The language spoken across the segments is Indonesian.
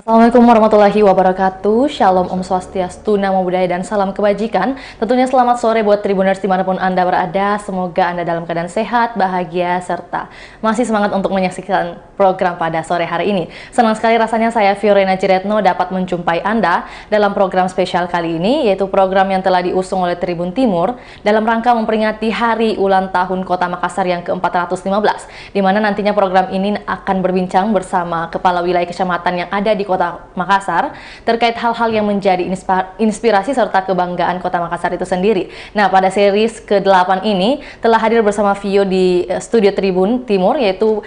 Assalamualaikum warahmatullahi wabarakatuh. Shalom, Om Swastiastu, Namo Buddhaya, dan salam kebajikan. Tentunya selamat sore buat Tribuners dimanapun Anda berada. Semoga Anda dalam keadaan sehat, bahagia, serta masih semangat untuk menyaksikan program pada sore hari ini. Senang sekali rasanya saya, Fiorena Ciretno, dapat menjumpai Anda dalam program spesial kali ini, yaitu program yang telah diusung oleh Tribun Timur dalam rangka memperingati Hari Ulang Tahun Kota Makassar yang ke-415, di mana nantinya program ini akan berbincang bersama Kepala Wilayah Kecamatan yang ada di Kota Makassar terkait hal-hal yang menjadi inspirasi serta kebanggaan Kota Makassar itu sendiri. Nah, pada series ke-8 ini telah hadir bersama Vio di studio Tribun Timur, yaitu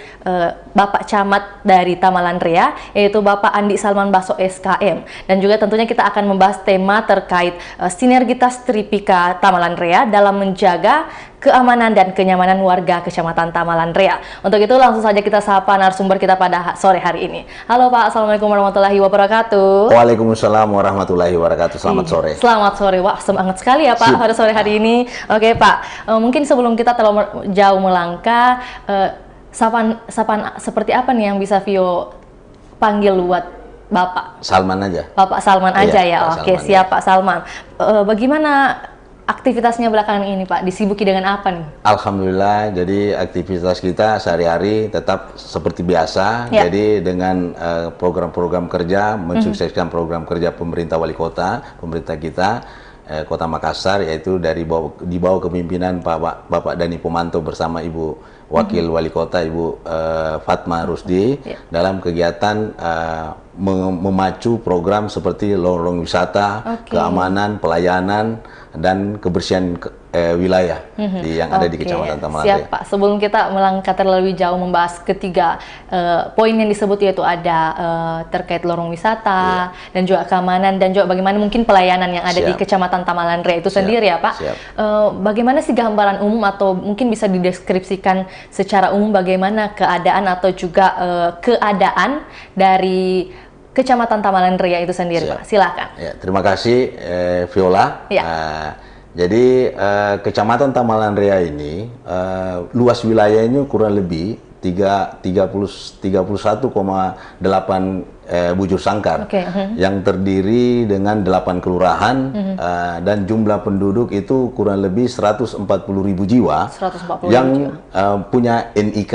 Bapak Camat dari Tamalan Rea, yaitu Bapak Andi Salman Baso SKM. Dan juga tentunya kita akan membahas tema terkait sinergitas Tripika Tamalan Rea dalam menjaga keamanan dan kenyamanan warga Kecamatan Tamalan Rea. Untuk itu langsung saja kita sapa narasumber kita pada sore hari ini. Halo Pak, Assalamualaikum warahmatullahi wabarakatuh. Waalaikumsalam warahmatullahi wabarakatuh. Selamat sore. Selamat sore. Wah, semangat sekali ya Pak pada sore hari ini. Oke Pak, mungkin sebelum kita terlalu jauh melangkah, sapaan seperti apa nih yang bisa Vio panggil buat Bapak? Salman aja. Bapak Salman aja ya. Pak Oke, Salman, siap ya. Pak Salman. Bagaimana aktivitasnya belakangan ini Pak? Disibuki dengan apa nih? Alhamdulillah, jadi aktivitas kita sehari-hari tetap seperti biasa. Ya. Jadi dengan program-program kerja, mensukseskan program kerja pemerintah wali kota, pemerintah kita, Kota Makassar, yaitu di bawah kepemimpinan Bapak Dani Pomanto bersama Ibu Wakil Wali Kota Ibu Fatma Rusdi, dalam kegiatan memacu program seperti lorong wisata, keamanan, pelayanan, dan kebersihan wilayah yang ada di Kecamatan Tamalan Rea. Siap Pak, sebelum kita melangkah terlebih jauh membahas ketiga poin yang disebut, yaitu ada terkait lorong wisata, dan juga keamanan, dan juga bagaimana mungkin pelayanan yang ada di Kecamatan Tamalan Rea itu sendiri ya Pak. Bagaimana sih gambaran umum, atau mungkin bisa dideskripsikan secara umum bagaimana keadaan atau juga keadaan dari Kecamatan Tamalan Rea itu sendiri Pak? Silakan. Ya, terima kasih Viola. Ya. Jadi Kecamatan Tamalan Rea ini luas wilayahnya kurang lebih 31,8 bujur sangkar, yang terdiri dengan 8 kelurahan, dan jumlah penduduk itu kurang lebih 140.000 jiwa yang punya NIK.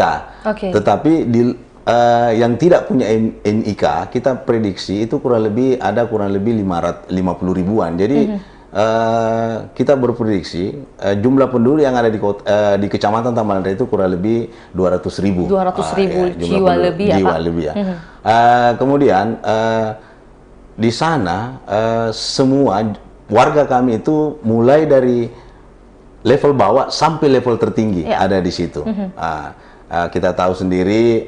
Tetapi yang tidak punya NIK, kita prediksi itu kurang lebih 550 ribuan. Jadi kita berprediksi jumlah penduduk yang ada di Kecamatan Tamalan Rea itu kurang lebih 200.000. 200.000 jiwa lebih ya Pak? Kemudian di sana semua warga kami itu mulai dari level bawah sampai level tertinggi ada di situ. Kita tahu sendiri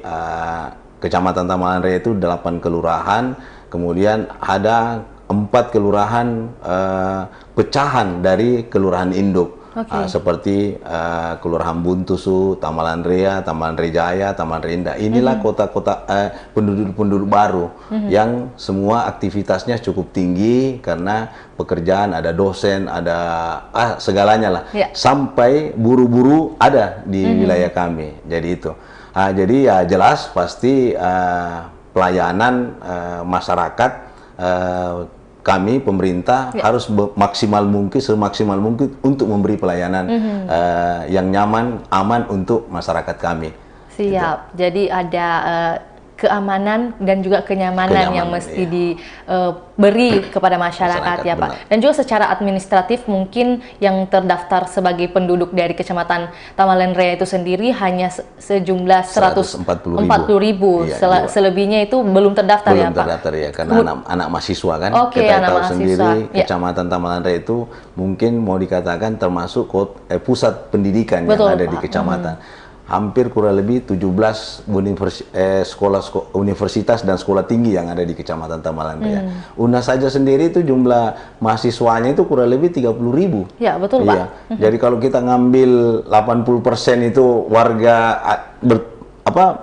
Kecamatan Tamalan Rea itu 8 kelurahan, kemudian ada 4 kelurahan pecahan dari kelurahan induk, seperti Kelurahan Buntusu, Tamalan Rea, Tamalan Rea Jaya, Tamalan Rea Indah. Inilah kota-kota penduduk baru yang semua aktivitasnya cukup tinggi karena pekerjaan, ada dosen, ada segalanya lah, sampai buru-buru ada di wilayah kami. Jadi itu. Jadi ya jelas pasti pelayanan masyarakat, kami pemerintah harus semaksimal mungkin untuk memberi pelayanan yang nyaman, aman untuk masyarakat kami. Siap. Gitu. Jadi ada keamanan dan juga kenyamanan yang mesti diberi kepada masyarakat ya Pak. Benar. Dan juga secara administratif mungkin yang terdaftar sebagai penduduk dari Kecamatan Tamalan Rea itu sendiri hanya sejumlah 140.000. Selebihnya itu belum terdaftar ya Pak? Belum terdaftar ya, karena anak mahasiswa kan. Kita tahu sendiri Kecamatan Tamalan Rea itu mungkin mau dikatakan termasuk pusat pendidikan yang ada di kecamatan. Hampir kurang lebih 17 universitas dan sekolah tinggi yang ada di Kecamatan Tamalan Rea. UNAS saja sendiri itu jumlah mahasiswanya itu kurang lebih 30.000. Ya, betul Pak. Jadi kalau kita ngambil 80% itu warga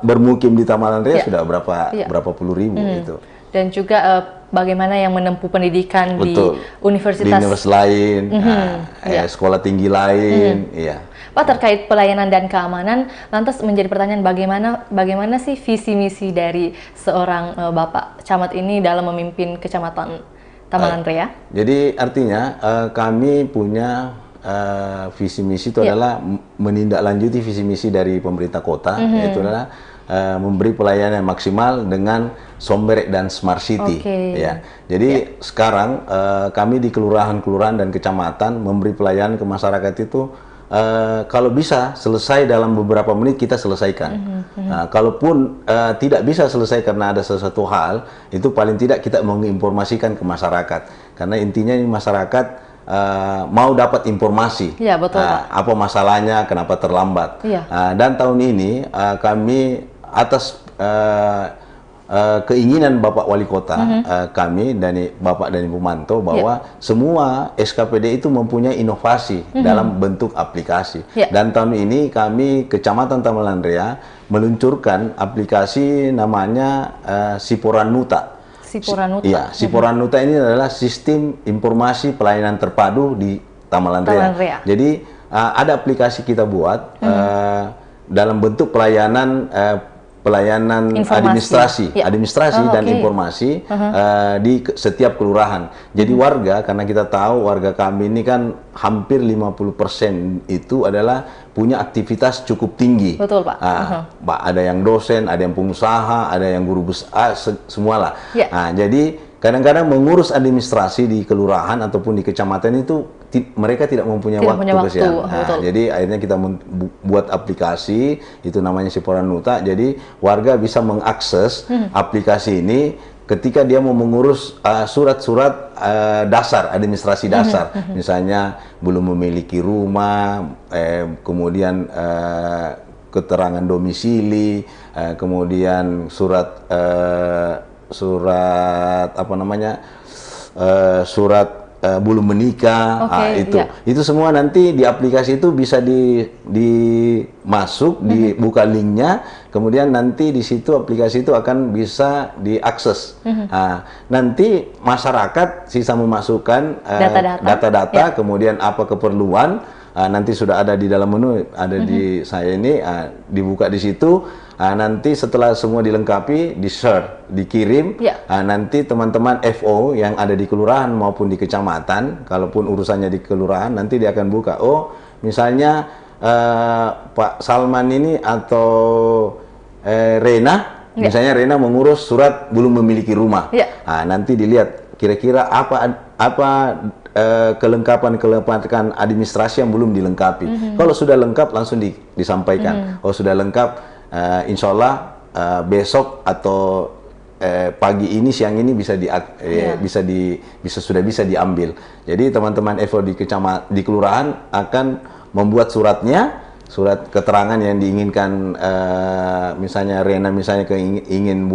bermukim di Tamalan Raya sudah berapa puluh ribu itu. Dan juga bagaimana yang menempuh pendidikan Betul. di universitas lain, sekolah tinggi lain, Pak, terkait pelayanan dan keamanan, lantas menjadi pertanyaan bagaimana sih visi misi dari seorang Bapak Camat ini dalam memimpin Kecamatan Tamalan Raya? Jadi artinya kami punya visi misi itu adalah menindaklanjuti visi misi dari pemerintah kota, yaitu adalah memberi pelayanan yang maksimal dengan Somberek dan Smart City. Ya. Jadi sekarang kami di kelurahan-kelurahan dan kecamatan memberi pelayanan ke masyarakat itu kalau bisa selesai dalam beberapa menit kita selesaikan. Kalaupun tidak bisa selesai karena ada sesuatu hal, itu paling tidak kita menginformasikan ke masyarakat. Karena intinya ini masyarakat mau dapat informasi. Ya, betul, Pak. Apa masalahnya, kenapa terlambat. Dan tahun ini kami atas keinginan Bapak Wali Kota, kami dari Bapak dan Ibu Manto, bahwa semua SKPD itu mempunyai inovasi dalam bentuk aplikasi. Dan tahun ini kami Kecamatan Tamalan Raya meluncurkan aplikasi namanya Siporanuta. Siporanuta. Iya, Siporanuta ini adalah sistem informasi pelayanan terpadu di Tamalan Raya. Jadi ada aplikasi kita buat dalam bentuk pelayanan administrasi dan informasi di setiap kelurahan. Jadi warga, karena kita tahu warga kami ini kan hampir 50% itu adalah punya aktivitas cukup tinggi. Betul, Pak. Ada yang dosen, ada yang pengusaha, ada yang guru besar, semualah. Jadi kadang-kadang mengurus administrasi di kelurahan ataupun di kecamatan itu mereka tidak mempunyai waktu. Jadi akhirnya kita buat aplikasi itu namanya Siporanuta. Jadi warga bisa mengakses aplikasi ini ketika dia mau mengurus surat-surat dasar, administrasi dasar. Misalnya belum memiliki rumah, kemudian keterangan domisili, kemudian surat belum menikah, itu semua nanti di aplikasi itu bisa dimasuk, dibuka linknya, kemudian nanti di situ aplikasi itu akan bisa diakses. Nanti masyarakat sisa memasukkan data-data, kemudian apa keperluan, nanti sudah ada di dalam menu, ada di saya ini, dibuka di situ. Nanti setelah semua dilengkapi, di-share, dikirim, nanti teman-teman FO yang ada di kelurahan maupun di kecamatan, kalaupun urusannya di kelurahan, nanti dia akan buka. Oh, misalnya Pak Salman ini atau Rena, misalnya Rena mengurus surat belum memiliki rumah. Nanti dilihat kira-kira apa kelengkapan administrasi yang belum dilengkapi. Kalau sudah lengkap langsung disampaikan. Oh, sudah lengkap. Insya Allah besok atau pagi ini, siang ini sudah bisa diambil. Jadi teman-teman FO di kelurahan akan membuat surat keterangan yang diinginkan. Misalnya Rena ingin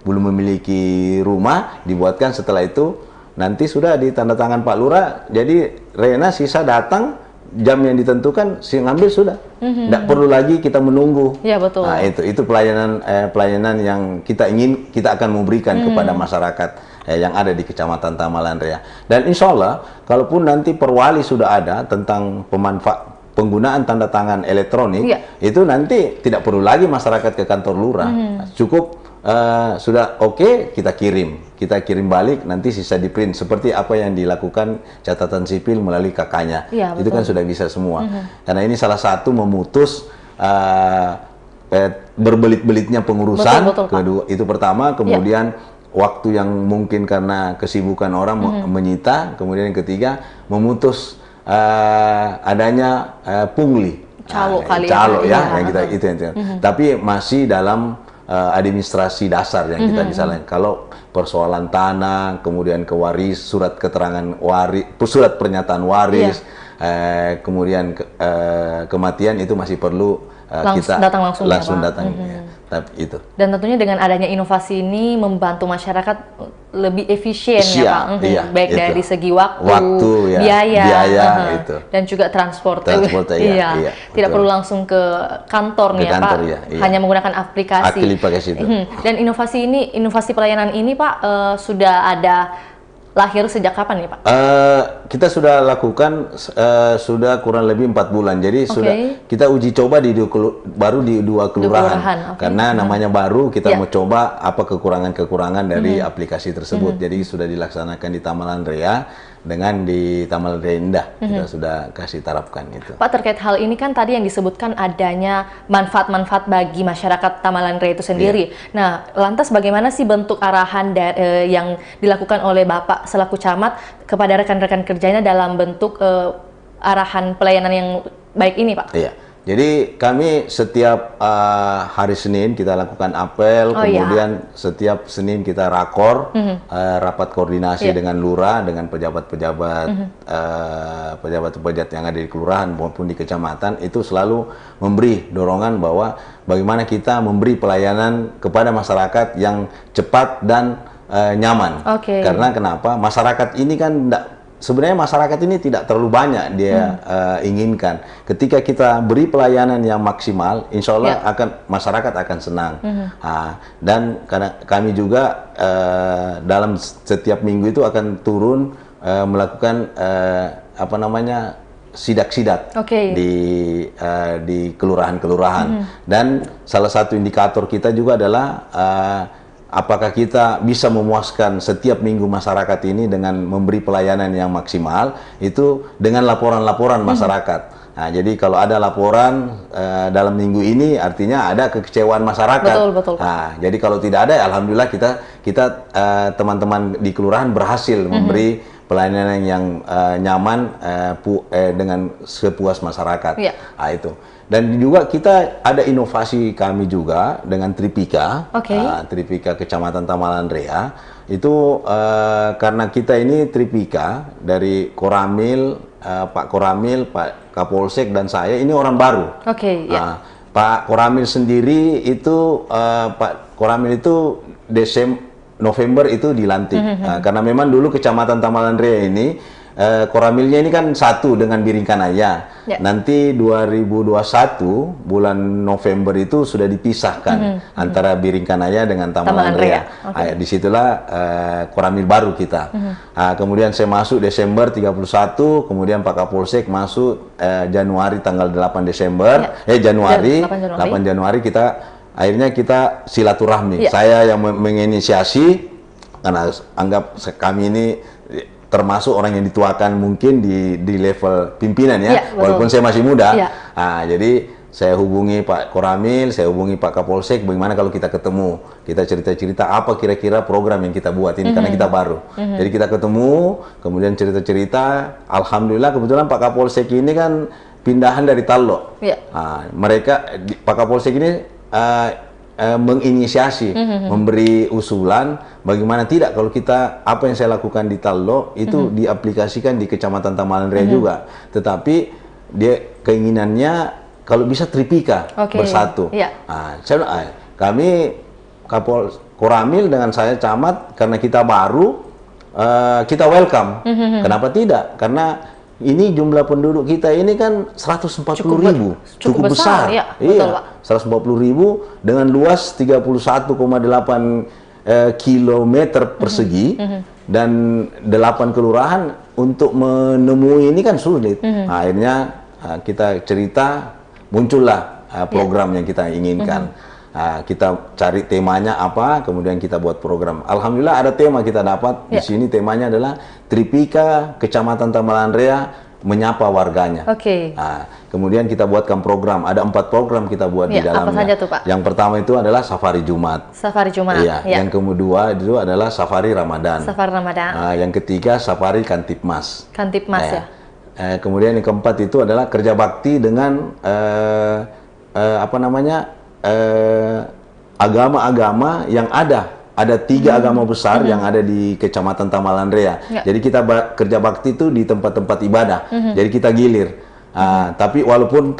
belum memiliki rumah, dibuatkan. Setelah itu nanti sudah ditandatangan Pak Lurah. Jadi Rena sisa datang, jam yang ditentukan ngambil sudah. Tidak perlu lagi kita menunggu. Ya, betul. Nah, itu pelayanan yang kita akan memberikan kepada masyarakat yang ada di Kecamatan Tamalan Raya. Dan insya Allah, kalaupun nanti perwali sudah ada tentang penggunaan tanda tangan elektronik, itu nanti tidak perlu lagi masyarakat ke kantor lurah. Cukup sudah oke, kita kirim balik, nanti sisa di print seperti apa yang dilakukan catatan sipil melalui kakaknya. Itu kan sudah bisa semua. Karena ini salah satu memutus berbelit-belitnya pengurusan. Kedua, itu pertama. Kemudian waktu yang mungkin karena kesibukan orang menyita. Kemudian yang ketiga, memutus adanya pungli, calo yang kita itu. Tapi masih dalam administrasi dasar yang kita bisa lakukan. Kalau persoalan tanah, kemudian surat keterangan waris, surat pernyataan waris, kemudian kematian, itu masih perlu kita datang langsung. tapi itu. Dan tentunya dengan adanya inovasi ini membantu masyarakat lebih efisien ya Pak, baik itu. Dari segi waktu ya, biaya itu. Dan juga transport iya, tidak perlu langsung ke kantor nih ya Pak, hanya menggunakan aplikasi. Itu. Dan inovasi pelayanan ini Pak sudah ada lahir sejak kapan nih Pak? Kita sudah lakukan sudah kurang lebih 4 bulan. Jadi sudah kita uji coba baru di 2 kelurahan. Karena namanya baru, kita mau coba apa kekurangan-kekurangan dari aplikasi tersebut. Jadi sudah dilaksanakan di Tamalan Raya dengan di Tamalan Raya Indah. Kita sudah kasih terapkan itu. Pak, terkait hal ini kan tadi yang disebutkan adanya manfaat-manfaat bagi masyarakat Tamalan Raya itu sendiri. Nah, lantas bagaimana sih bentuk arahan yang dilakukan oleh Bapak selaku camat kepada rekan-rekan kerjanya dalam bentuk arahan pelayanan yang baik ini, Pak? Iya. Jadi kami setiap hari Senin kita lakukan apel, kemudian setiap Senin kita rakor, rapat koordinasi dengan lurah, dengan pejabat-pejabat, pejabat-pejabat yang ada di kelurahan maupun di kecamatan, itu selalu memberi dorongan bahwa bagaimana kita memberi pelayanan kepada masyarakat yang cepat dan nyaman. Karena kenapa? Masyarakat ini kan sebenarnya masyarakat ini tidak terlalu banyak dia inginkan. Ketika kita beri pelayanan yang maksimal, insya Allah masyarakat akan senang. Dan karena kami juga dalam setiap minggu itu akan turun melakukan apa namanya sidak-sidak di kelurahan-kelurahan. Dan salah satu indikator kita juga adalah apakah kita bisa memuaskan setiap minggu masyarakat ini dengan memberi pelayanan yang maksimal, itu dengan laporan-laporan masyarakat. Nah, jadi kalau ada laporan dalam minggu ini, artinya ada kekecewaan masyarakat. Betul. Nah, jadi kalau tidak ada, alhamdulillah kita teman-teman di kelurahan berhasil memberi pelayanan yang nyaman dengan sepuas masyarakat. Nah, itu. Dan juga kita ada inovasi kami juga dengan Tripika, Tripika Kecamatan Tamalan Raya. Itu karena kita ini Tripika dari Koramil, Pak Koramil, Pak Kapolsek dan saya ini orang baru. Pak Koramil sendiri itu Pak Koramil itu November itu dilantik. Karena memang dulu Kecamatan Tamalan Raya ini Koramilnya ini kan satu dengan Biringkanaya. Nanti 2021 bulan November itu sudah dipisahkan antara Biringkanaya dengan Tamalan Raya. Disitulah Koramil baru kita. Kemudian saya masuk Desember 31, kemudian Pak Kapolsek masuk Januari tanggal 8 Desember, Januari 8 Januari akhirnya kita silaturahmi. Saya yang menginisiasi karena anggap kami ini termasuk orang yang dituakan mungkin di level pimpinan walaupun saya masih muda. Jadi saya hubungi Pak Koramil, saya hubungi Pak Kapolsek, bagaimana kalau kita ketemu, kita cerita-cerita apa kira-kira program yang kita buat ini, karena kita baru. Jadi kita ketemu, kemudian cerita-cerita, alhamdulillah kebetulan Pak Kapolsek ini kan pindahan dari Tallo. Pak Kapolsek ini menginisiasi, memberi usulan bagaimana tidak kalau kita apa yang saya lakukan di Tallo itu diaplikasikan di Kecamatan Tamalan Raya juga, tetapi dia keinginannya kalau bisa Tripika bersatu. Kami Koramil dengan saya camat, karena kita baru kita welcome. Kenapa tidak? Karena ini jumlah penduduk kita ini kan 140.000, cukup besar. 140.000 dengan luas 31,8 kilometer persegi dan 8 kelurahan. Untuk menemui ini kan sulit. Akhirnya kita cerita, muncullah program yang kita inginkan. Kita cari temanya apa, kemudian kita buat program. Alhamdulillah ada tema kita dapat. Di sini temanya adalah Tripika Kecamatan Tamalan Raya menyapa warganya. Kemudian kita buatkan program. Ada 4 program kita buat di dalamnya. Apa saja tuh, Pak? Yang pertama itu adalah Safari Jumat. Safari Jumat. Yang kedua itu adalah Safari Ramadan. Safari Ramadan. Yang ketiga Safari Kantipmas. Kantipmas kemudian yang keempat itu adalah kerja bakti dengan apa namanya? Agama-agama yang ada 3 agama besar yang ada di Kecamatan Tamalan Raya. Jadi kita kerja bakti itu di tempat-tempat ibadah. Jadi kita gilir. Tapi walaupun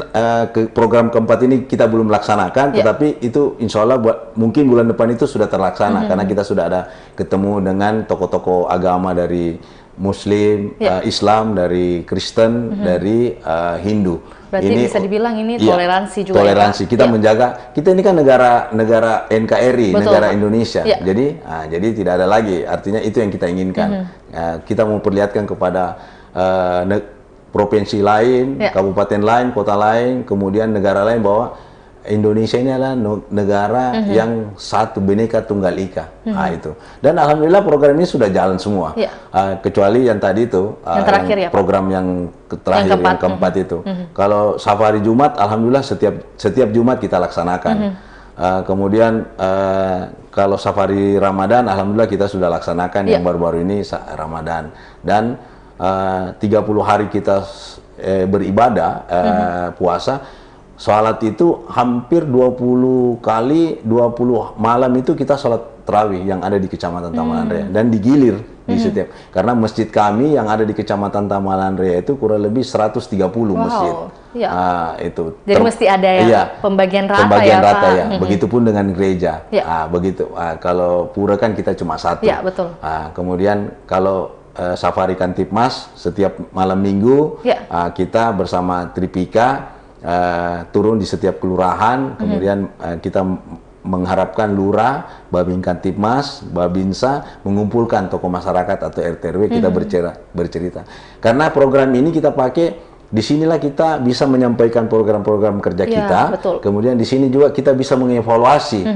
program keempat ini kita belum laksanakan, tetapi itu insya Allah mungkin bulan depan itu sudah terlaksana karena kita sudah ada ketemu dengan tokoh-tokoh agama dari Muslim, Islam, dari Kristen, dari Hindu. Berarti ini bisa dibilang ini toleransi juga. Toleransi. Kita menjaga. Kita ini kan negara NKRI, negara Indonesia. Jadi tidak ada lagi. Artinya itu yang kita inginkan. Kita mau perlihatkan kepada provinsi lain, kabupaten lain, kota lain, kemudian negara lain bahwa Indonesia ini adalah negara yang satu, Bhinneka Tunggal Ika. Itu. Dan alhamdulillah program ini sudah jalan semua. Kecuali yang tadi itu, yang terakhir ya, program yang terakhir, yang keempat itu. Kalau safari Jumat, alhamdulillah setiap Jumat kita laksanakan. Kemudian kalau safari Ramadan, alhamdulillah kita sudah laksanakan yang baru-baru ini Ramadan. Dan 30 hari kita beribadah, puasa, sholat itu hampir 20 kali, 20 malam itu kita sholat tarawih yang ada di Kecamatan Tamalan Raya. Dan digilir di setiap, karena masjid kami yang ada di Kecamatan Tamalan Raya itu kurang lebih 130 masjid. Itu. Jadi mesti ada ya pembagian rata pembagian rata ya. Begitupun dengan gereja. Begitu. Kalau pura kan kita cuma satu. Betul. Kemudian kalau safari Kantipmas setiap malam minggu kita bersama Tripika turun di setiap kelurahan, kemudian kita mengharapkan lurah, Babin Kantipmas, Babinsa mengumpulkan tokoh masyarakat atau RT/RW, kita bercerita. Karena program ini kita pakai, disinilah kita bisa menyampaikan program-program kerja kita. Kemudian di sini juga kita bisa mengevaluasi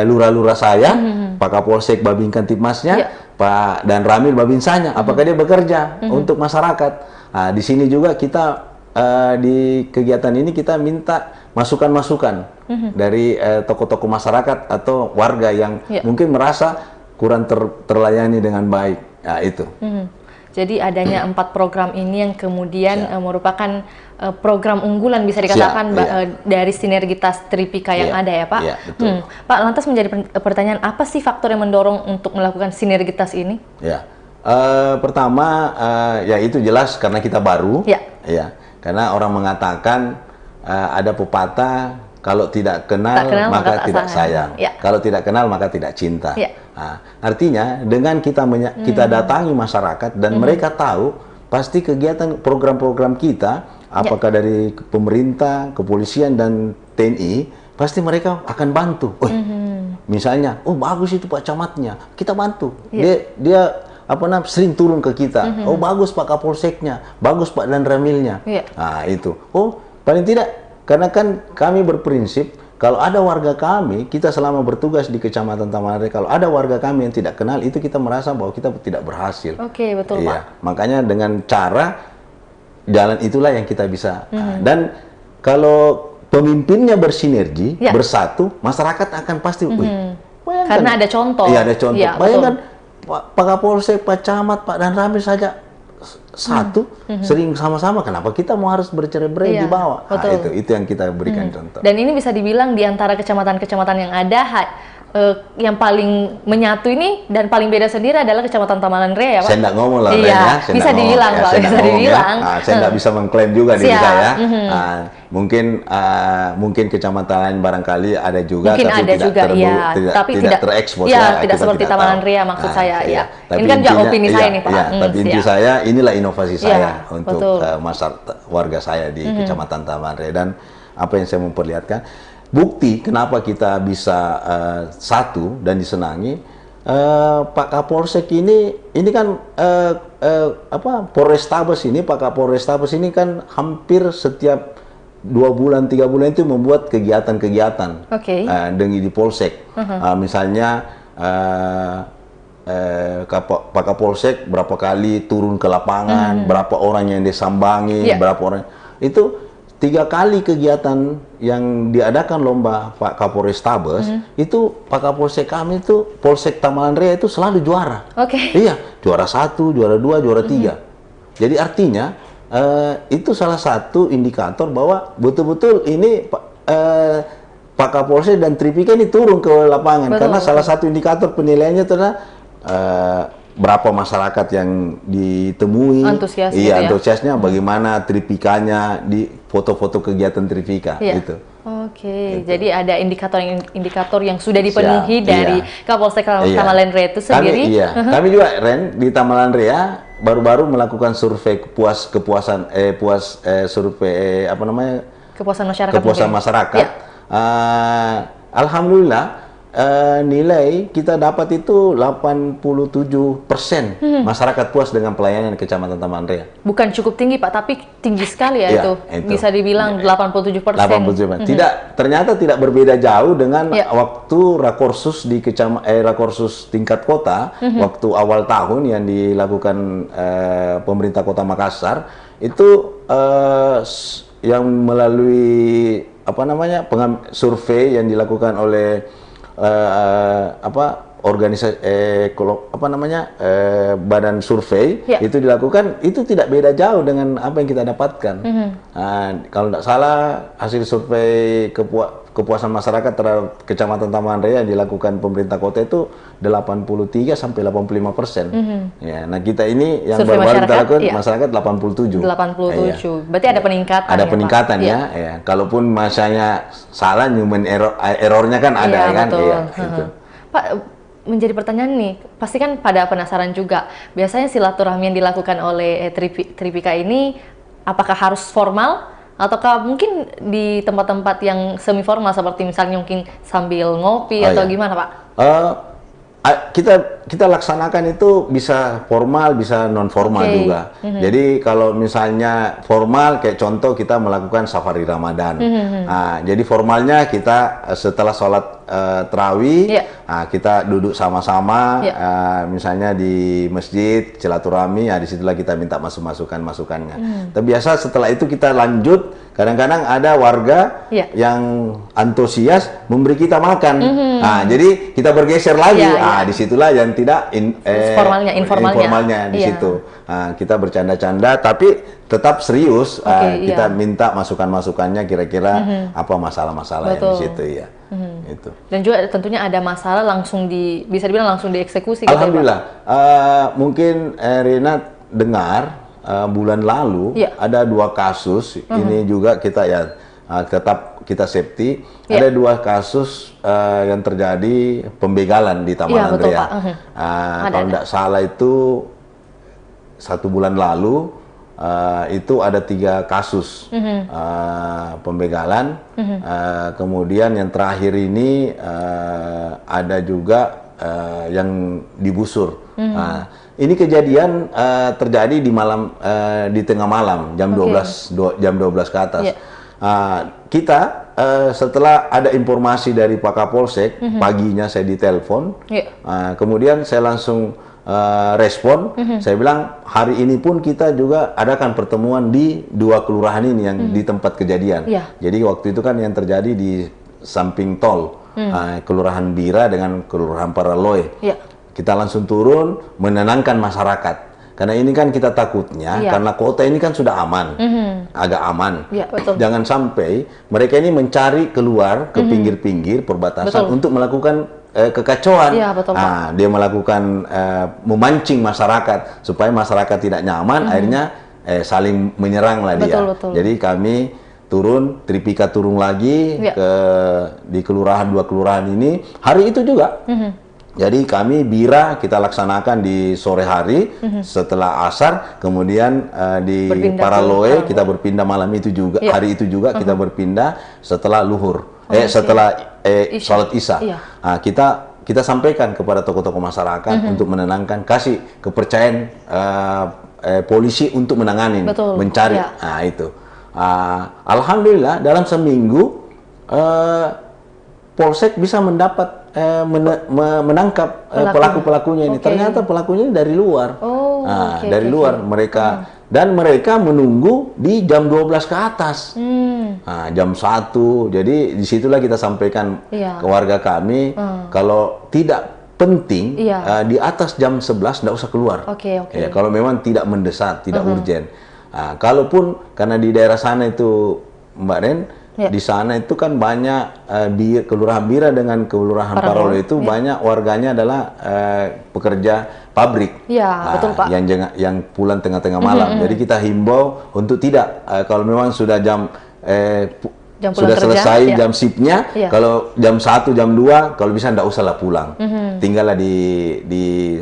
lurah-lurah saya, Pak Kapolsek Babin Kantipmasnya, Pak dan Ramil Babinsanya, apakah dia bekerja untuk masyarakat. Di sini juga kita di kegiatan ini kita minta masukan-masukan dari tokoh-tokoh masyarakat atau warga yang mungkin merasa kurang terlayani dengan baik. Itu. Jadi adanya 4 program ini yang kemudian merupakan program unggulan bisa dikatakan dari sinergitas Tripika yang ada ya Pak. Betul. Pak, lantas menjadi pertanyaan, apa sih faktor yang mendorong untuk melakukan sinergitas ini? Pertama ya itu jelas karena kita baru. Karena orang mengatakan ada pepatah, kalau tidak kenal maka tidak sayang. Kalau tidak kenal maka tidak cinta. Artinya dengan kita datangi masyarakat dan mereka tahu pasti kegiatan program-program kita, apakah dari pemerintah, kepolisian dan TNI, pasti mereka akan bantu. Misalnya, oh bagus itu Pak Camatnya, kita bantu. Dia sering turun ke kita. Oh bagus Pak Kapolseknya, bagus Pak dan Ramilnya. Itu. Oh paling tidak, karena kan kami berprinsip kalau ada warga kami, kita selama bertugas di Kecamatan Tamalan Raya, kalau ada warga kami yang tidak kenal, itu kita merasa bahwa kita tidak berhasil. Betul Pak. Makanya dengan cara jalan itulah yang kita bisa. Dan kalau pemimpinnya bersinergi, bersatu, masyarakat akan pasti. Karena ada contoh. Ada contoh. Bayangkan Pak Kapolsek, Pak Camat, Pak dan Ramil saja satu, sering sama-sama, kenapa kita mau harus bercerai-berai di bawah? Itu yang kita berikan contoh. Dan ini bisa dibilang di antara kecamatan-kecamatan yang ada, yang paling menyatu ini dan paling beda sendiri adalah Kecamatan Tamalan Raya ya Pak? Saya nggak ngomong lah bisa dibilang Pak, bisa dibilang. Saya nggak bisa mengklaim juga diri saya. Mungkin kecamatan lain barangkali ada juga, tapi tidak terekspos tidak seperti Tamalan Raya maksud saya. Ini kan juga opini saya nih Pak. Tapi inti saya, inilah inovasi saya untuk masyarakat warga saya di Kecamatan Tamalan Raya. Dan apa yang saya memperlihatkan, bukti kenapa kita bisa satu dan disenangi, Pak Kapolsek ini kan Polrestabes ini, Pak Kapolrestabes ini kan hampir setiap 2 bulan, 3 bulan itu membuat kegiatan-kegiatan dengan di Polsek. Misalnya Pak Kapolsek berapa kali turun ke lapangan, berapa orang yang disambangi, berapa orang itu. 3 kali kegiatan yang diadakan lomba Pak Kapolrestabes, itu Pak Kapolsek kami itu, Polsek Tamalan Raya itu selalu juara. Iya, juara 1, juara 2, juara 3. Jadi artinya itu salah satu indikator bahwa betul-betul ini Pak Kapolsek dan Tripika ini turun ke lapangan. Karena salah satu indikator penilaiannya itu adalah berapa masyarakat yang ditemui, antusias gitu iya ya? antusiasnya, bagaimana Tripikanya di foto-foto kegiatan Tripika itu. Oke, jadi ada indikator yang sudah dipenuhi dari Kapolsek Tamalan Raya itu sendiri. Kami juga Ren di Tamalan Raya baru-baru melakukan survei kepuasan survei kepuasan masyarakat. Kepuasan masyarakat. Alhamdulillah nilai kita dapat itu 87% masyarakat puas dengan pelayanan Kecamatan Tamalan Raya. Bukan cukup tinggi Pak, tapi tinggi sekali ya itu. Bisa dibilang 87%. 87%. Ternyata tidak berbeda jauh dengan waktu rakorsus di rakorsus tingkat kota waktu awal tahun yang dilakukan pemerintah Kota Makassar itu yang melalui survei yang dilakukan oleh organisasi badan survei itu dilakukan, itu tidak beda jauh dengan apa yang kita dapatkan. Kalau tidak salah hasil survei kepuasan masyarakat terhadap Kecamatan Tamalan Raya yang dilakukan pemerintah kota itu 83 sampai 85%. Ya, nah kita ini yang baru-baru kita lakukan masyarakat 87. 87. Berarti ada peningkatan. Ada peningkatan ya. Kalaupun masanya salah, human errornya kan ada kan. Gitu. Pak, menjadi pertanyaan nih, pasti kan pada penasaran juga, biasanya silaturahmi yang dilakukan oleh Tripika ini apakah harus formal ataukah mungkin di tempat-tempat yang semi formal seperti misalnya mungkin sambil ngopi atau gimana Pak? Kita laksanakan itu bisa formal, bisa non formal juga. Jadi kalau misalnya formal, kayak contoh kita melakukan safari Ramadan. Jadi formalnya kita setelah sholat tarawih, kita duduk sama-sama, misalnya di masjid, silaturahmi. Disitulah kita minta masukannya. Tapi biasa setelah itu kita lanjut. Kadang-kadang ada warga yang antusias memberi kita makan. Jadi kita bergeser lagi. Disitulah yang tidak informalnya di situ. Kita bercanda-canda, tapi tetap serius. Kita minta masukan-masukannya, kira-kira apa masalah-masalah yang di situ ya. Itu. Dan juga tentunya ada masalah bisa dibilang langsung dieksekusi. Alhamdulillah. Mungkin Rina dengar. Bulan lalu ada 2 kasus, ini juga kita tetap kita safety. Ada 2 kasus yang terjadi pembegalan di Tamalan Raya. Kalau tidak salah itu 1 bulan lalu itu ada 3 kasus pembegalan. Kemudian yang terakhir ini ada juga yang digusur. Ini kejadian terjadi di tengah malam jam 12 ke atas. Kita setelah ada informasi dari Pak Kapolsek, paginya saya ditelepon, kemudian saya langsung respon. Saya bilang hari ini pun kita juga adakan pertemuan di 2 kelurahan ini yang di tempat kejadian. Jadi waktu itu kan yang terjadi di samping tol, Kelurahan Bira dengan Kelurahan Paraloe. Kita langsung turun menenangkan masyarakat. Karena ini kan kita takutnya, karena kota ini kan sudah aman, agak aman. Jangan sampai mereka ini mencari keluar ke pinggir-pinggir perbatasan untuk melakukan kekacauan. Dia melakukan memancing masyarakat supaya masyarakat tidak nyaman, akhirnya saling menyerang lah dia. Jadi kami turun, Tripika turun lagi di kelurahan 2 kelurahan ini. Hari itu juga. Jadi kami Bira kita laksanakan di sore hari setelah asar, kemudian di Paraloe kita berpindah malam itu juga, hari itu juga kita berpindah setelah luhur, setelah sholat isya. Kita sampaikan kepada tokoh-tokoh masyarakat untuk menenangkan, kasih kepercayaan polisi untuk menangani, mencari. Itu. Alhamdulillah dalam seminggu Polsek bisa mendapat menangkap pelaku-pelakunya ini. Ternyata pelakunya ini dari luar. Dari luar mereka, dan mereka menunggu di jam 12 ke atas. Jam 1. Jadi disitulah kita sampaikan ke warga kami, kalau tidak penting di atas jam 11 tidak usah keluar. Kalau memang tidak mendesak, tidak urgent. Kalaupun karena di daerah sana itu Mbak Ren Di sana itu kan banyak Kelurahan Bira dengan Kelurahan Parolo itu banyak warganya adalah pekerja pabrik. Betul Pak. Yang pulang tengah-tengah malam. Jadi kita himbau untuk tidak kalau memang sudah jam sudah selesai jam shiftnya, kalau jam 1, jam 2, kalau bisa nggak usahlah pulang. Tinggallah di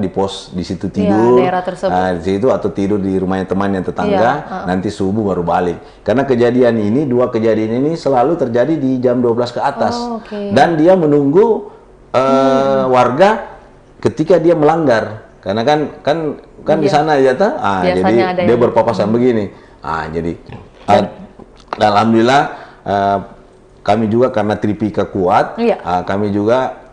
pos di situ tidur, daerah tersebut. Di situ atau tidur di rumahnya temannya tetangga, nanti subuh baru balik. Karena dua kejadian ini selalu terjadi di jam 12 ke atas. Dan dia menunggu warga ketika dia melanggar. Karena kan di sana ya jadi dia berpapasan begini. Jadi alhamdulillah kami juga karena Tripika kuat, kami juga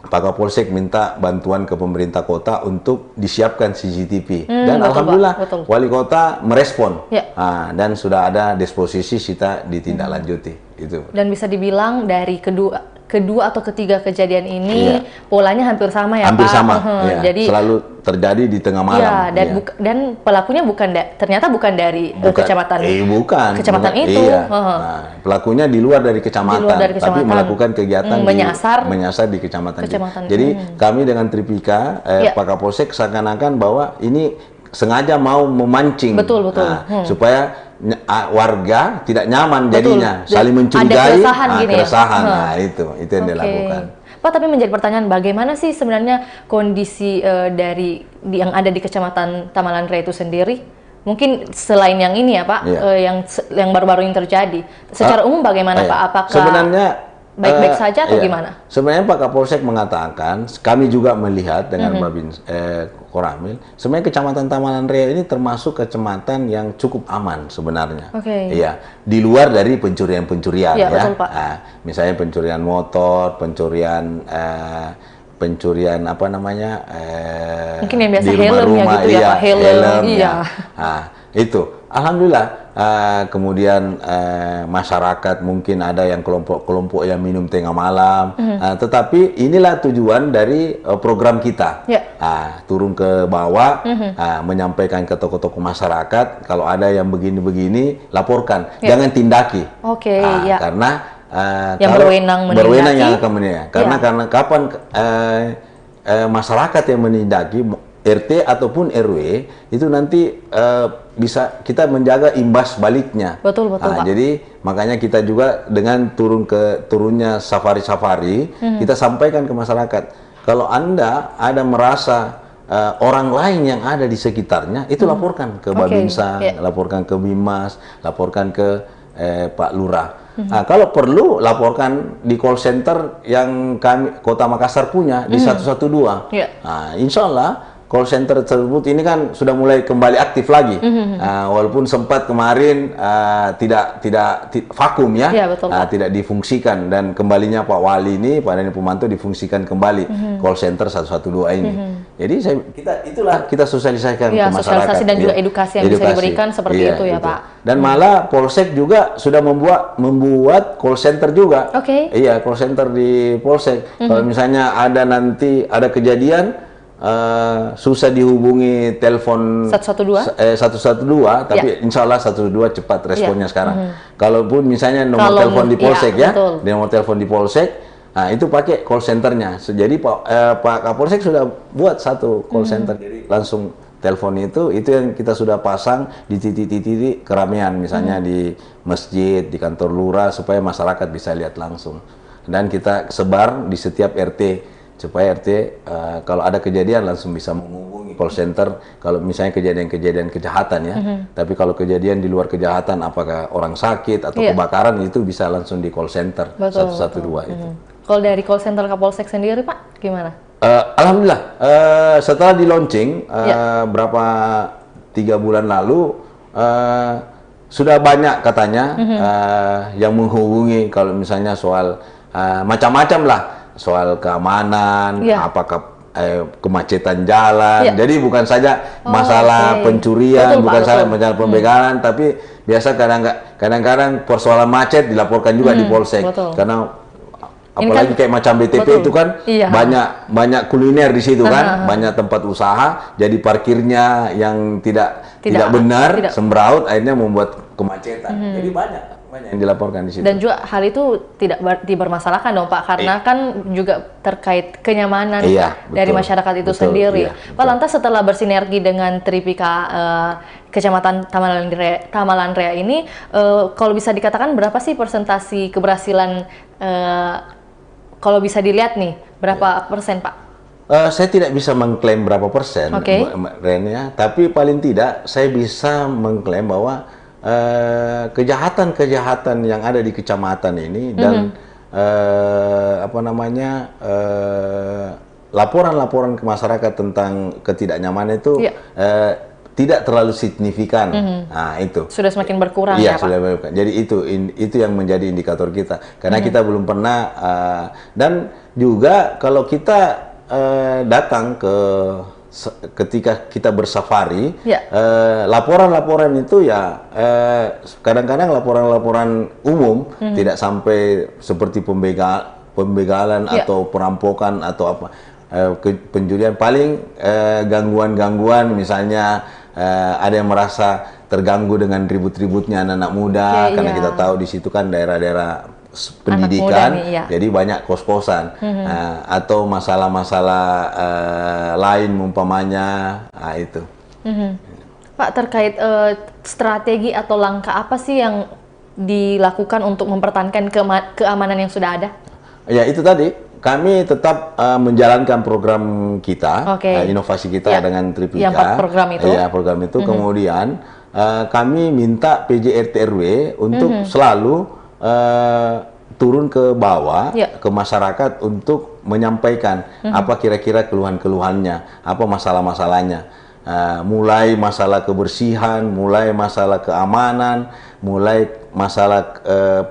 Pak Kapolsek minta bantuan ke pemerintah kota untuk disiapkan CCTV. Dan alhamdulillah wali kota merespon. Dan sudah ada disposisi kita ditindaklanjuti. Itu. Dan bisa dibilang dari kedua atau ketiga kejadian ini polanya hampir sama ya hampir Pak? Sama. Jadi selalu terjadi di tengah malam. Dan pelakunya ternyata bukan dari kecamatan. Kecamatan itu. Nah, pelakunya di luar dari kecamatan, tapi melakukan kegiatan menyasar di kecamatan. Jadi kami dengan Tripika, Pak Kapolsek seakan-akan bahwa ini sengaja mau memancing. Supaya warga tidak nyaman jadinya, saling mencurigai, keresahan. Nah, itu yang dilakukan. Pak, tapi menjadi pertanyaan, bagaimana sih sebenarnya kondisi yang ada di Kecamatan Tamalanraya itu sendiri? Mungkin selain yang ini ya Pak, yang baru-baru ini terjadi. Secara umum bagaimana Pak? Apakah sebenarnya baik-baik saja atau gimana? Sebenarnya Pak Kapolsek mengatakan, kami juga melihat dengan Koramil, sebenarnya Kecamatan Tamalanraya ini termasuk kecamatan yang cukup aman sebenarnya. Iya, di luar dari pencurian-pencurian ya. Betul, Pak. Misalnya pencurian motor, pencurian apa namanya? Mungkin yang biasa di helm rumah-rumah, ya gitu ya, Pak. Helm. Itu alhamdulillah. Kemudian masyarakat mungkin ada yang kelompok-kelompok yang minum tengah malam, tetapi inilah tujuan dari program kita, turun ke bawah, menyampaikan ke tokoh-tokoh masyarakat kalau ada yang begini-begini laporkan, jangan tindaki, karena yang berwenang yang akan menindaki, karena kapan masyarakat yang menindaki RT ataupun RW itu nanti bisa kita menjaga imbas baliknya. Betul Pak. Jadi makanya kita juga dengan turunnya safari-safari, kita sampaikan ke masyarakat. Kalau Anda ada merasa orang lain yang ada di sekitarnya, itu laporkan ke Babinsa, laporkan ke Bimas, laporkan ke Pak Lurah. Kalau perlu laporkan di call center yang Kota Makassar punya di 112. Insya Allah call center tersebut ini kan sudah mulai kembali aktif lagi, walaupun sempat kemarin tidak vakum ya, tidak difungsikan, dan kembalinya Pak Wali ini, Pak Dani Pumanto difungsikan kembali call center 112 ini. Jadi kita sosialisasikan ke masyarakat. Sosialisasi dan juga edukasi yang bisa diberikan seperti itu ya Pak. Dan malah Polsek juga sudah membuat call center juga. Iya, call center di Polsek. Kalau misalnya ada kejadian susah dihubungi telepon 112, tapi insya Allah 112 cepat responnya sekarang. Kalaupun misalnya nomor telepon di Polsek nomor telepon di Polsek, itu pakai call centernya. Jadi Pak Kapolsek sudah buat satu call center, jadi langsung telepon itu yang kita sudah pasang di titik-titik keramaian, misalnya di masjid, di kantor lurah, supaya masyarakat bisa lihat langsung. Dan kita sebar di setiap RT, supaya RT kalau ada kejadian langsung bisa menghubungi call center kalau misalnya kejadian-kejadian kejahatan ya. Tapi kalau kejadian di luar kejahatan, apakah orang sakit atau kebakaran, itu bisa langsung di call center 112 itu. Kalau dari call center Kapolsek sendiri Pak, gimana? Alhamdulillah setelah di launching berapa 3 bulan lalu sudah banyak katanya yang menghubungi kalau misalnya soal macam-macam lah, soal keamanan, apakah kemacetan jalan. Jadi bukan saja masalah pencurian, bukan saja masalah pembegalan, tapi biasa kadang-kadang persoalan macet dilaporkan juga di Polsek. Karena apalagi kayak macam BTP itu kan banyak kuliner di situ kan, banyak tempat usaha, jadi parkirnya yang tidak benar, sembraut, akhirnya membuat kemacetan. Jadi banyak banyak yang dilaporkan di situ. Dan juga hal itu tidak dipermasalahkan dong Pak, karena kan juga terkait kenyamanan dari masyarakat itu sendiri. Pak, lantas setelah bersinergi dengan Tripika Kecamatan Tamalan Rea ini, kalau bisa dikatakan berapa sih persentasi keberhasilan, kalau bisa dilihat nih, berapa persen Pak? Saya tidak bisa mengklaim berapa persen, Renia, tapi paling tidak saya bisa mengklaim bahwa kejahatan-kejahatan yang ada di kecamatan ini dan laporan-laporan ke masyarakat tentang ketidaknyamanan itu tidak terlalu signifikan. Nah, itu sudah semakin berkurang ya, Pak. Sudah berkurang. Jadi itu yang menjadi indikator kita, karena kita belum pernah dan juga kalau kita datang ketika kita bersafari, laporan-laporan itu ya kadang-kadang laporan-laporan umum, tidak sampai seperti pembegalan atau perampokan atau apa, pencurian, paling gangguan-gangguan, misalnya ada yang merasa terganggu dengan ribut-ributnya anak-anak muda, karena kita tahu di situ kan daerah-daerah pendidikan, jadi banyak kos-kosan, atau masalah-masalah lain umpamanya, itu. Pak, terkait strategi atau langkah apa sih yang dilakukan untuk mempertahankan keamanan yang sudah ada? Ya, itu tadi kami tetap menjalankan program kita, inovasi kita dengan Tripika. Yang program itu. Ya, program itu. Kemudian kami minta PJ RT RW untuk selalu turun ke bawah, ke masyarakat untuk menyampaikan apa kira-kira keluhan-keluhannya, apa masalah-masalahnya, mulai masalah kebersihan, mulai masalah keamanan, mulai masalah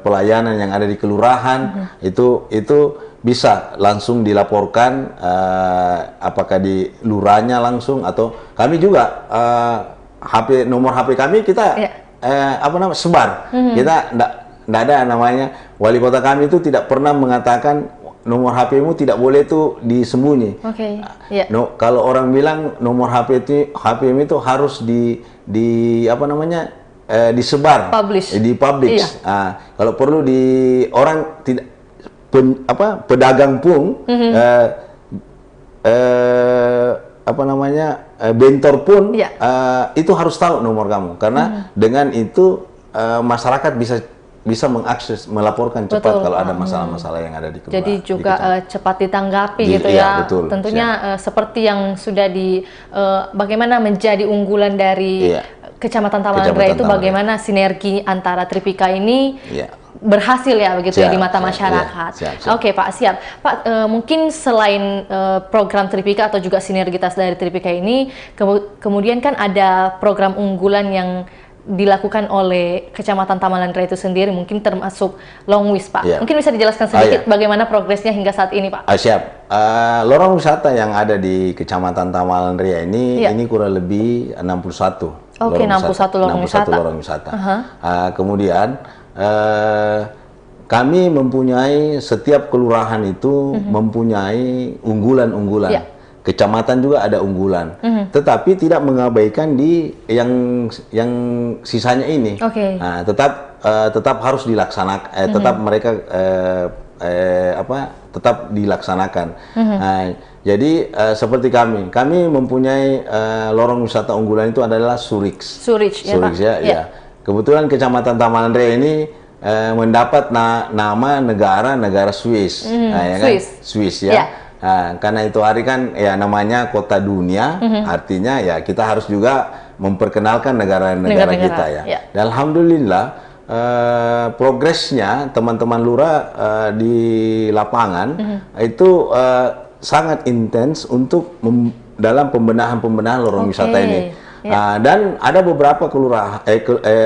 pelayanan yang ada di kelurahan, itu bisa langsung dilaporkan, apakah di lurahnya langsung atau kami juga nomor HP kami kita sebar, kita nggak ada namanya, wali kota kami itu tidak pernah mengatakan nomor HP-mu tidak boleh itu disembunyi. Kalau orang bilang nomor HP-mu itu harus disebar, dipublish. Kalau perlu orang tidak pedagang pun bentor pun itu harus tahu nomor kamu, karena dengan itu masyarakat bisa mengakses, melaporkan cepat kalau ada masalah-masalah yang ada di kelurahan. Jadi juga cepat ditanggapi gitu ya. Betul, tentunya seperti yang sudah bagaimana menjadi unggulan dari Kecamatan Tamalan Rea itu, bagaimana sinergi antara Tripika ini berhasil ya begitu ya di mata masyarakat. Oke Pak, siap. Pak, mungkin selain program Tripika atau juga sinergitas dari Tripika ini, kemudian kan ada program unggulan yang dilakukan oleh Kecamatan Tamalan Rea itu sendiri, mungkin termasuk Longwis Pak. Mungkin bisa dijelaskan sedikit bagaimana progresnya hingga saat ini Pak? Siap. Lorong wisata yang ada di Kecamatan Tamalan Rea ini kurang lebih 61. Oke, 61 lorong wisata. Kemudian kami mempunyai, setiap kelurahan itu mempunyai unggulan-unggulan. Kecamatan juga ada unggulan, tetapi tidak mengabaikan di yang sisanya ini. Tetap harus dilaksanakan, tetap mereka tetap dilaksanakan. Jadi seperti kami mempunyai lorong wisata unggulan itu adalah Surix. Surix ya. Kebetulan Kecamatan Tamalan Rea ini mendapat nama negara Swiss, Swiss ya. Karena itu hari kan ya namanya kota dunia, artinya ya kita harus juga memperkenalkan negara-negara kita ya. Dan alhamdulillah progresnya teman-teman lurah di lapangan itu sangat intens untuk dalam pembenahan lorong wisata ini. Dan ada beberapa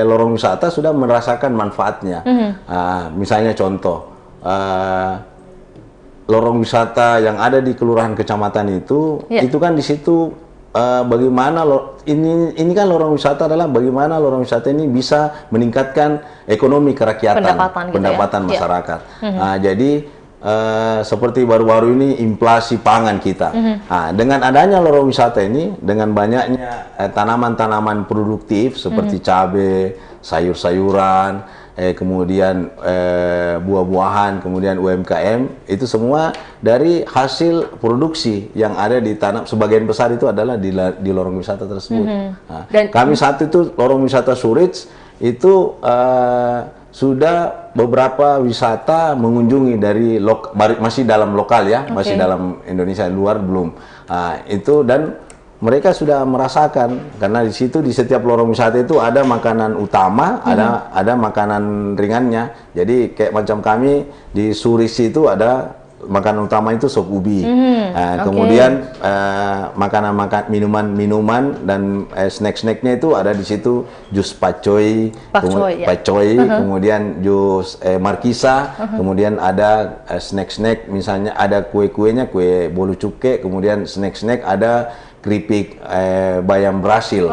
lorong wisata sudah merasakan manfaatnya. Misalnya contoh, lorong wisata yang ada di kelurahan kecamatan itu kan di situ bagaimana ini kan lorong wisata adalah bagaimana lorong wisata ini bisa meningkatkan ekonomi kerakyatan, pendapatan masyarakat. Jadi seperti baru-baru ini inflasi pangan kita. Dengan adanya lorong wisata ini, dengan banyaknya tanaman-tanaman produktif seperti cabai, sayur-sayuran, kemudian buah-buahan, kemudian UMKM, itu semua dari hasil produksi yang ada di tanah. Sebagian besar itu adalah di lorong wisata tersebut. Nah, kami saat itu lorong wisata Surits itu sudah beberapa wisata mengunjungi dari masih dalam lokal ya, masih dalam Indonesia, luar belum. Itu dan mereka sudah merasakan, karena di situ di setiap lorong wisata itu ada makanan utama, ada makanan ringannya. Jadi kayak macam kami di Suris itu ada makanan utama itu sop ubi. Kemudian minuman dan snack-snacknya itu ada di situ, jus pakcoy, kemudian jus markisa, kemudian ada snack-snack, misalnya ada kue-kuenya, kue bolu cuke, kemudian snack-snack ada keripik bayam Brasil,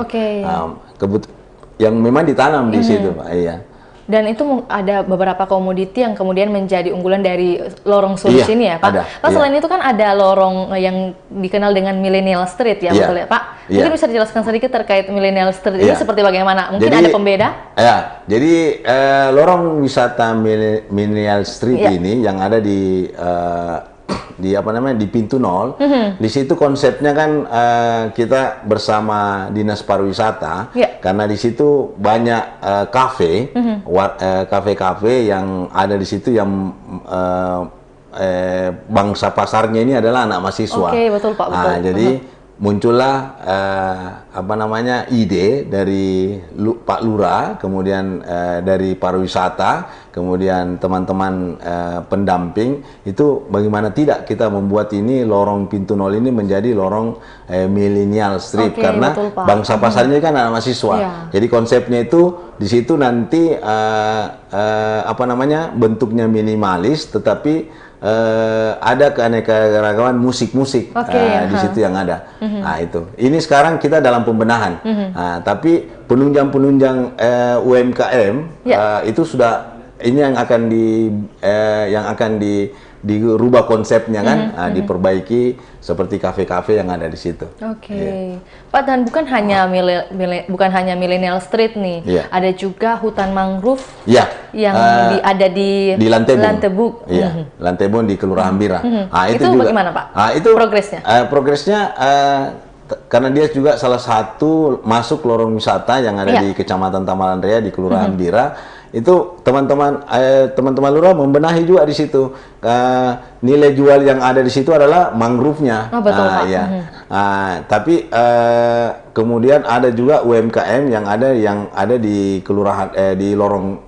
yang memang ditanam di situ, Pak. Iya. Dan itu ada beberapa komoditi yang kemudian menjadi unggulan dari lorong Suris ini ya, Pak? Ada. Pak, selain itu kan ada lorong yang dikenal dengan Millennial Street ya, betul ya, Pak? Mungkin bisa dijelaskan sedikit terkait Millennial Street ini seperti bagaimana? Mungkin ada pembeda? Ya, jadi lorong wisata Millennial Street ini yang ada di pintu 0. Di situ konsepnya kan kita bersama Dinas Pariwisata, karena di situ banyak kafe-kafe yang ada di situ yang bangsa pasarnya ini adalah anak mahasiswa. Betul Pak, betul. Jadi muncullah ide dari Pak Lurah, kemudian dari pariwisata, kemudian teman-teman pendamping, itu bagaimana tidak kita membuat ini lorong pintu 0 ini menjadi lorong Millennial Street, karena bangsa pasarnya kan anak mahasiswa. Jadi konsepnya itu di situ nanti bentuknya minimalis, tetapi ada keanekaragaman musik-musik di situ yang ada. Nah, itu. Ini sekarang kita dalam pembenahan. Tapi penunjang-penunjang UMKM itu sudah ini yang akan dirubah konsepnya kan, diperbaiki seperti kafe-kafe yang ada di situ. Pak, dan bukan hanya Millennial Street nih, ada juga hutan mangrove yang ada di Lantebuk. Lantebuk di Kelurahan Bira. Itu juga bagaimana, Pak? Itu progresnya? Progresnya karena dia juga salah satu masuk lorong wisata yang ada di Kecamatan Tamalan Raya di Kelurahan Bira. Itu teman-teman lurah membenahi juga di situ. Nilai jual yang ada di situ adalah mangrove-nya. Betul, Pak. Tapi kemudian ada juga UMKM yang ada di kelurahan di lorong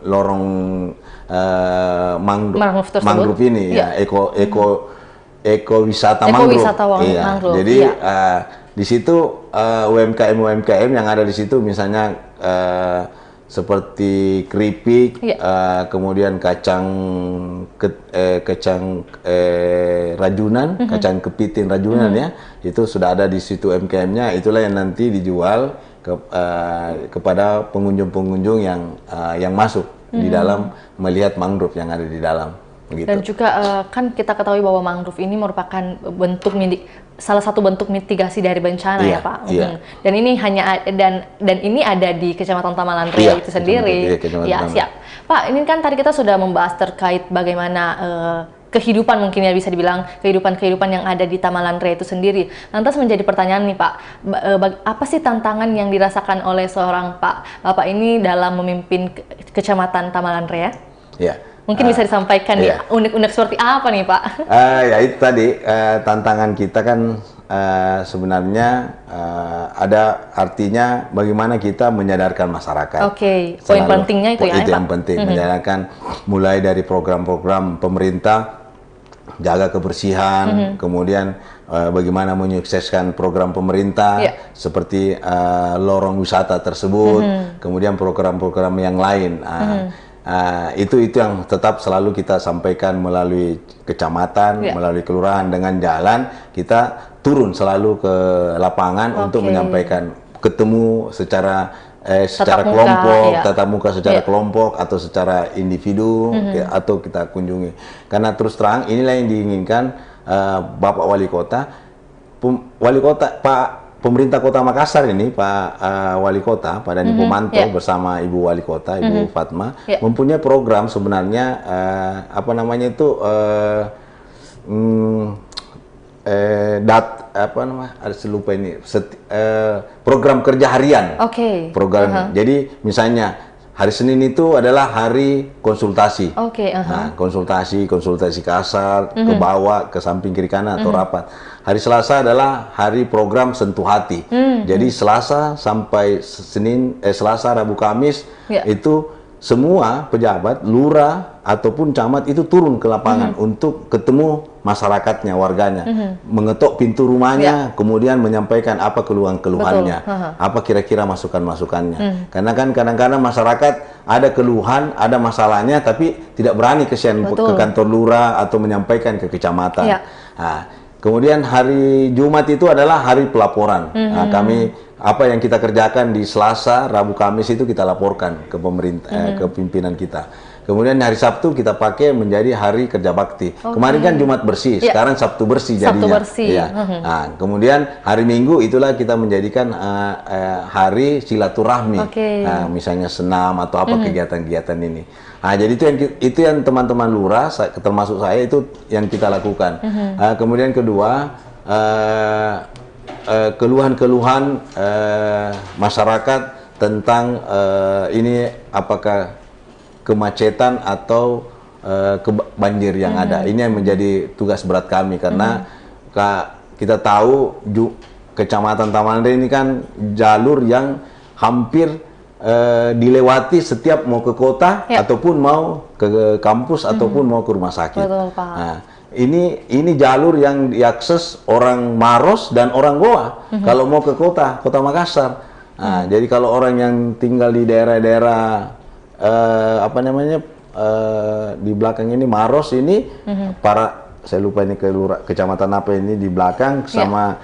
mangrove ini, ekowisata mangrove. Jadi di situ UMKM yang ada di situ, misalnya seperti keripik, kemudian kacang rajunan, kacang kepiting rajunan itu sudah ada di situ UMKM-nya. Itulah yang nanti dijual kepada pengunjung-pengunjung yang masuk di dalam melihat mangrove yang ada di dalam. Begitu. Dan juga kan kita ketahui bahwa mangrove ini merupakan salah satu bentuk mitigasi dari bencana ya, Pak. Dan ini ini ada di Kecamatan Tamalan Raya itu sendiri. Siap. Pak, ini kan tadi kita sudah membahas terkait bagaimana kehidupan, mungkin ya bisa dibilang kehidupan yang ada di Tamalan Raya itu sendiri. Lantas menjadi pertanyaan nih, Pak, apa sih tantangan yang dirasakan oleh seorang Bapak ini dalam memimpin Kecamatan Tamalan Raya? Mungkin bisa disampaikan unek-unek seperti apa nih, Pak? Ya itu tadi, tantangan kita kan sebenarnya ada artinya bagaimana kita menyadarkan masyarakat. Poin pentingnya itu ya, Itu yang penting, menyadarkan mulai dari program-program pemerintah, jaga kebersihan, kemudian bagaimana menyukseskan program pemerintah seperti lorong wisata tersebut, kemudian program-program yang lain. Itu yang tetap selalu kita sampaikan melalui kecamatan, melalui kelurahan, dengan jalan kita turun selalu ke lapangan untuk menyampaikan, ketemu secara kelompok, tatap muka secara kelompok atau secara individu, atau kita kunjungi. Karena terus terang inilah yang diinginkan Bapak Wali Kota, Pak pemerintah Kota Makassar ini, Pak Wali Kota, Pak Dani Pomanto bersama Ibu Wali Kota, Ibu Fatma, mempunyai program sebenarnya apa namanya itu lupa ini program kerja harian. Program. Jadi misalnya hari Senin itu adalah hari konsultasi. Nah, konsultasi kasar, ke bawah, ke samping, kiri, kanan, atau rapat. Hari Selasa adalah hari program sentuh hati. Jadi Selasa sampai Selasa, Rabu, Kamis itu semua pejabat, lurah ataupun camat itu turun ke lapangan untuk ketemu masyarakatnya, warganya, mengetok pintu rumahnya, kemudian menyampaikan apa keluhan-keluhannya, apa kira-kira masukan-masukannya. Karena kan kadang-kadang masyarakat ada keluhan, ada masalahnya, tapi tidak berani ke kantor lurah atau menyampaikan ke kecamatan. Nah, kemudian hari Jumat itu adalah hari pelaporan. Nah, kami apa yang kita kerjakan di Selasa, Rabu, Kamis itu kita laporkan ke pemerintah, ke pimpinan kita. Kemudian hari Sabtu kita pakai menjadi hari kerja bakti. Kemarin kan Jumat bersih, sekarang Sabtu bersih jadinya. Nah, kemudian hari Minggu itulah kita menjadikan hari silaturahmi. Nah, misalnya senam atau apa kegiatan-kegiatan ini. Nah, jadi itu yang teman-teman lurah, termasuk saya, itu yang kita lakukan. Kemudian kedua, keluhan-keluhan masyarakat tentang ini apakah kemacetan atau banjir yang ada. Ini yang menjadi tugas berat kami, karena kita tahu Kecamatan Taman Ria ini kan jalur yang hampir dilewati setiap mau ke kota ataupun mau ke kampus ataupun mau ke rumah sakit. Betul, Pak. Nah, ini jalur yang diakses orang Maros dan orang Goa kalau mau ke kota Makassar. Nah, jadi kalau orang yang tinggal di daerah-daerah apa namanya di belakang ini Maros ini, saya lupa ini kecamatan apa ini di belakang sama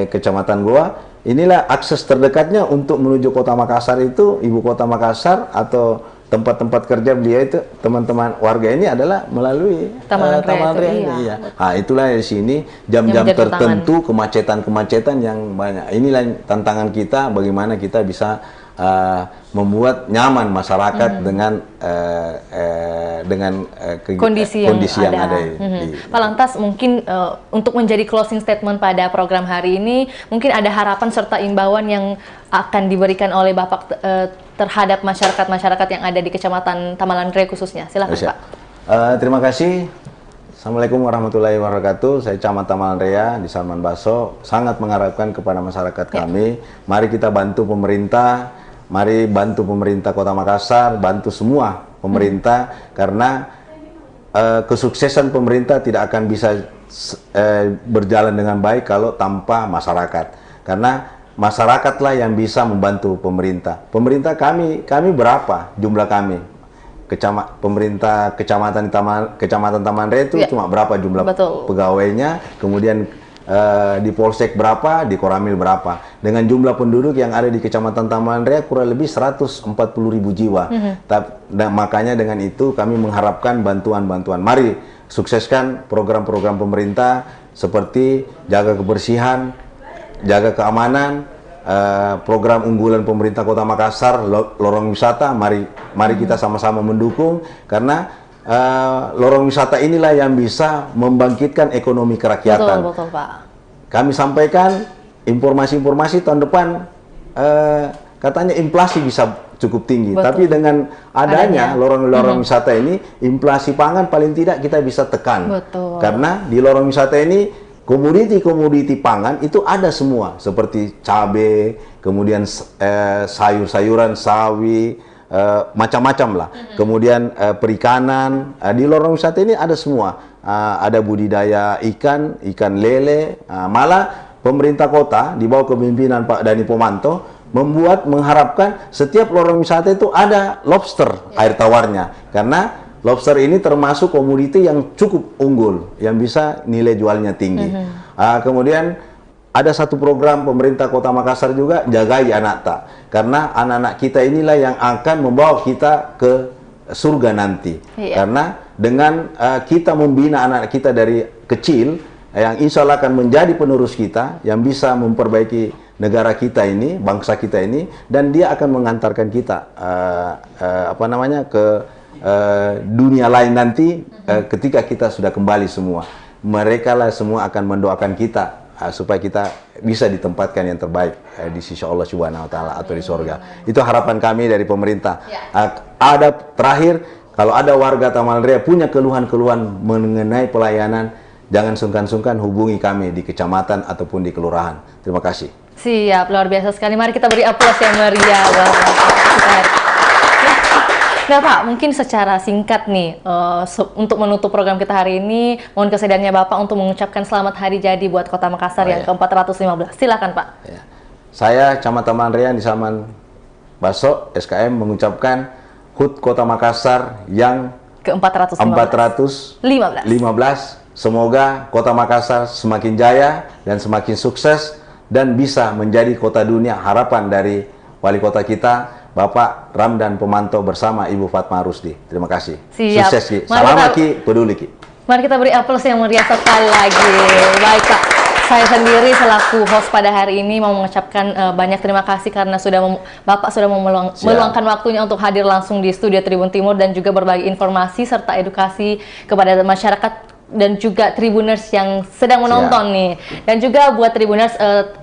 kecamatan Goa, inilah akses terdekatnya untuk menuju Kota Makassar itu, ibu kota Makassar atau tempat-tempat kerja beliau itu, teman-teman warga ini adalah melalui Taman Ria ini. Nah, itulah di sini jam-jam tertentu kemacetan-kemacetan yang banyak. Inilah tantangan kita, bagaimana kita bisa membuat nyaman masyarakat dengan kondisi yang ada. Pak, lantas mungkin untuk menjadi closing statement pada program hari ini, mungkin ada harapan serta imbauan yang akan diberikan oleh Bapak terhadap masyarakat-masyarakat yang ada di Kecamatan Tamalan Ria khususnya. Silakan, Pak. Terima kasih. Assalamualaikum warahmatullahi wabarakatuh. Saya Camat Tamalan Ria di Salman Baso. Sangat mengharapkan kepada masyarakat kami, mari kita bantu pemerintah, mari bantu pemerintah Kota Makassar, bantu semua pemerintah, karena kesuksesan pemerintah tidak akan bisa berjalan dengan baik kalau tanpa masyarakat. Karena masyarakatlah yang bisa membantu pemerintah. Pemerintah kami berapa jumlah kami? Pemerintah Kecamatan Taman Ria itu cuma berapa jumlah pegawainya, kemudian di Polsek berapa, di Koramil berapa. Dengan jumlah penduduk yang ada di Kecamatan Taman Ria kurang lebih 140.000 jiwa. Makanya dengan itu kami mengharapkan bantuan-bantuan. Mari sukseskan program-program pemerintah seperti jaga kebersihan, jaga keamanan, program unggulan pemerintah Kota Makassar, lorong wisata. Mari kita sama-sama mendukung, karena lorong wisata inilah yang bisa membangkitkan ekonomi kerakyatan. Betul, Pak. Kami sampaikan informasi-informasi tahun depan, katanya inflasi bisa cukup tinggi. Tapi dengan adanya lorong-lorong wisata ini, inflasi pangan paling tidak kita bisa tekan. Karena di lorong wisata ini komoditi pangan itu ada semua, seperti cabai, kemudian sayur-sayuran, sawi, macam-macam lah. Kemudian perikanan, di lorong wisata ini ada semua. Ada budidaya ikan lele. Malah pemerintah kota di bawah kepemimpinan Pak Dani Pomanto mengharapkan setiap lorong wisata itu ada lobster air tawarnya, karena lobster ini termasuk komoditi yang cukup unggul, yang bisa nilai jualnya tinggi. Kemudian ada satu program pemerintah Kota Makassar juga, Jagai Anak Tak. Karena anak-anak kita inilah yang akan membawa kita ke surga nanti. Karena dengan kita membina anak kita dari kecil, yang insya Allah akan menjadi penerus kita, yang bisa memperbaiki negara kita ini, bangsa kita ini, dan dia akan mengantarkan kita ke dunia lain nanti ketika kita sudah kembali semua. Mereka lah semua akan mendoakan kita supaya kita bisa ditempatkan yang terbaik di sisi Allah Subhanahu wa taala atau di surga. Itu harapan kami dari pemerintah. Ada terakhir, kalau ada warga Taman Ria punya keluhan-keluhan mengenai pelayanan, jangan sungkan-sungkan hubungi kami di kecamatan ataupun di kelurahan. Terima kasih. Siap, luar biasa sekali. Mari kita beri aplaus yang meriah. Nah Pak, mungkin secara singkat nih, untuk menutup program kita hari ini, mohon kesediaannya Bapak untuk mengucapkan selamat hari jadi buat Kota Makassar yang ke-415. Silakan Pak. Ya. Saya, Camat Taman Ria di Saman Baso, SKM, mengucapkan HUT Kota Makassar yang ke-415. Semoga Kota Makassar semakin jaya dan semakin sukses dan bisa menjadi kota dunia. Harapan dari wali kota kita, Bapak Ramdan Pemantau bersama Ibu Fatma Rusdi. Terima kasih. Siap. Sukses Ki. Salam Ki, peduli Ki. Mari kita beri aplaus yang meriah sekali lagi. Baik Pak, saya sendiri selaku host pada hari ini mau mengucapkan banyak terima kasih karena Bapak sudah meluangkan waktunya untuk hadir langsung di studio Tribun Timur dan juga berbagi informasi serta edukasi kepada masyarakat dan juga Tribuners yang sedang menonton nih. Dan juga buat Tribuners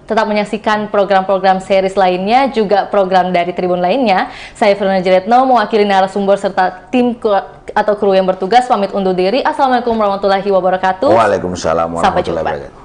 tetap menyaksikan program-program series lainnya, juga program dari Tribun lainnya. Saya Firna Jiretno mewakili narasumber serta tim atau kru yang bertugas pamit undur diri. Assalamualaikum warahmatullahi wabarakatuh. Waalaikumsalam warahmatullahi wabarakatuh.